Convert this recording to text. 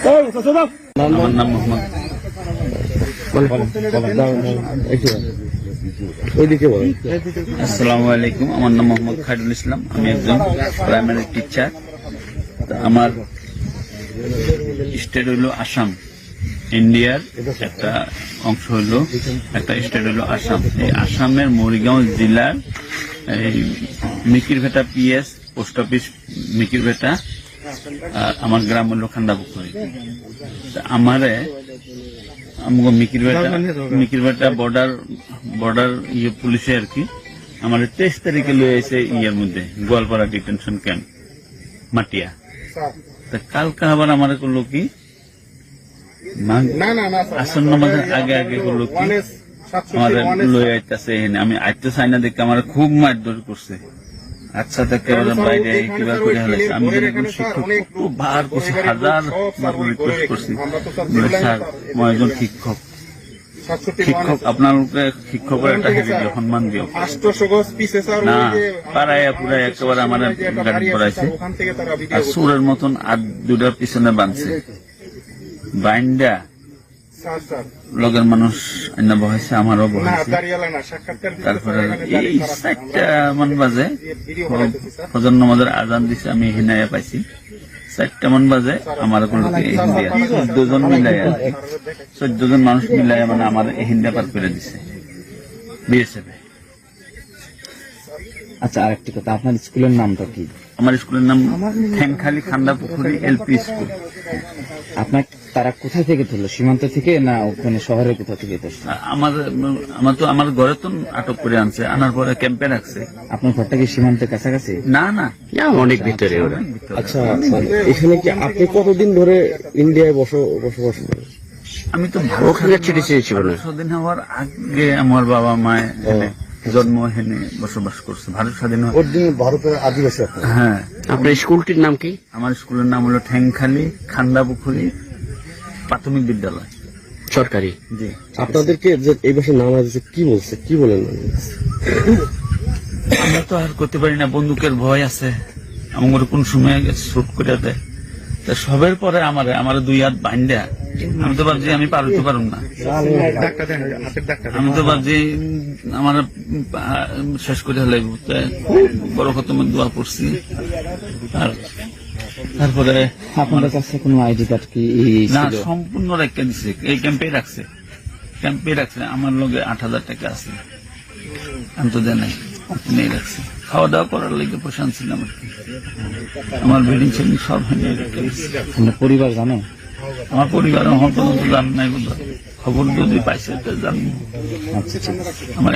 আমার নাম মোহাম্মদ। আসসালামু আলাইকুম, আমার নাম মোহাম্মদ খায়রুল ইসলাম। আমি একজন প্রাইমারি টিচার। আমার স্টেট হইল আসাম, ইন্ডিয়ার একটা অংশ হইল, একটা স্টেট হইল আসাম। এই আসামের মরিগাঁও জেলার এই Mikirbheta PS post office Mikirbheta, আর আমার গ্রাম হইল খান্দাপুকুরি। আমারে মিকিরভেটা বর্ডার পুলিশে আর কি আমার 23 তারিখে লয়ে এসে ইয়ের মধ্যে গোয়ালপাড়া ডিটেনশন ক্যাম্প মাটিয়া। কালকে আবার আমার করলো কি আসন্ন মাঝে আগে আগে করলো কি আমাদের লয়ে আইতেছে। আমি আইতে চাই না দেখে আমার খুব মারধর করছে। আচ্ছা থেকে বাইরে কিবা করে হেলাইছে। আমি একজন শিক্ষক খুব বার করছি, হাজার রিকোয়েস্ট করছি, স্যার মই একজন শিক্ষক, আপনাকে শিক্ষকের একটা সম্মান দিও না। পাড়াইয়া পুরাই একেবারে আমার গাড়ি পড়াইছে, আর সুরের মতন আর দুটার পিছনে বাঁধছে, বাইন্ডা লগের মানুষ আইনা বহাইছে, আমারও বহাইছে। তারপরে এই 4টা মান বাজে ফজর নামাজের আজান দিছে, আমি হিনাইয়া পাইছি। 4টা মান বাজে আমার 14 জন মিলাইয়া 14 জন মানুষ মিলাইয়া মানে আমার হিন্দা পার করে দিছে বিএসএফ। আচ্ছা, আরেকটি কথা, আপনার স্কুলের নামটা কি? আমার স্কুলের নাম ঠ্যাংখালি খান্দাপুকুরি এলপি স্কুল। আপনার তারা কোথা থেকে ধরলো, সীমান্ত থেকে না ওখানে শহরের কোথা থেকে ধরছে? আমার ঘরে তো আটক করে আনছে, আনার পরে ক্যাম্পে রাখছে। আপনার ঘরটা কি সীমান্তের কাছাকাছি? না না, অনেক ভিতরে ওরা। আচ্ছা, এখানে কি আপনি কতদিন ধরে ইন্ডিয়ায় বসবাস করেন? আমি তো ওখানে ছেড়ে চেয়েছিল না। স্বাধীন হওয়ার আগে আমার বাবা মায় জন্ম হেনে বসবাস করছে। ভারত স্বাধীন ভারতের আদিবাসী। হ্যাঁ। আপনার স্কুলটির নাম কি? আমার স্কুলের নাম হলো ঠ্যাংখালি খান্দাপুকুরি প্রাথমিক বিদ্যালয়, সরকারি। জি। আপনাদেরকে যে এই বছর নাম আছে কি বলছে, কি বলেন? আমরা তো আর করতে পারি না, বন্দুকের ভয় আছে। আমার কোন সময় শুট করে দেয়। তা সবের পরে আমার 2 হাত বাইন্ডা, আমি তো ভাবছি আমি পারতে পারুম না। আমি তো ভাবছি আমার শেষ করে লাগবে। খুব বড় খতমের দোয়া পড়ছি। আর তারপরে আপনাদের কাছে কোনো আইডি কার্ড কি? না, সম্পূর্ণ রেখে দিছে, এই ক্যাম্পে রাখছে। আমার লগে 8000 টাকা আছে, আমি তো দেয় নাই, নিয়ে রাখছে। খাওয়া দাওয়া করার লেগে পয়সা আনছিলাম আর কি। আমার বেডিং সেডিং সব নিয়ে রেখে দিচ্ছে। আপনার পরিবার জানে? আমার পরিবার এখন পর্যন্ত জান নাই, খবর যদি পাইছে জানবো। আচ্ছা, ঠিক আছে। আমার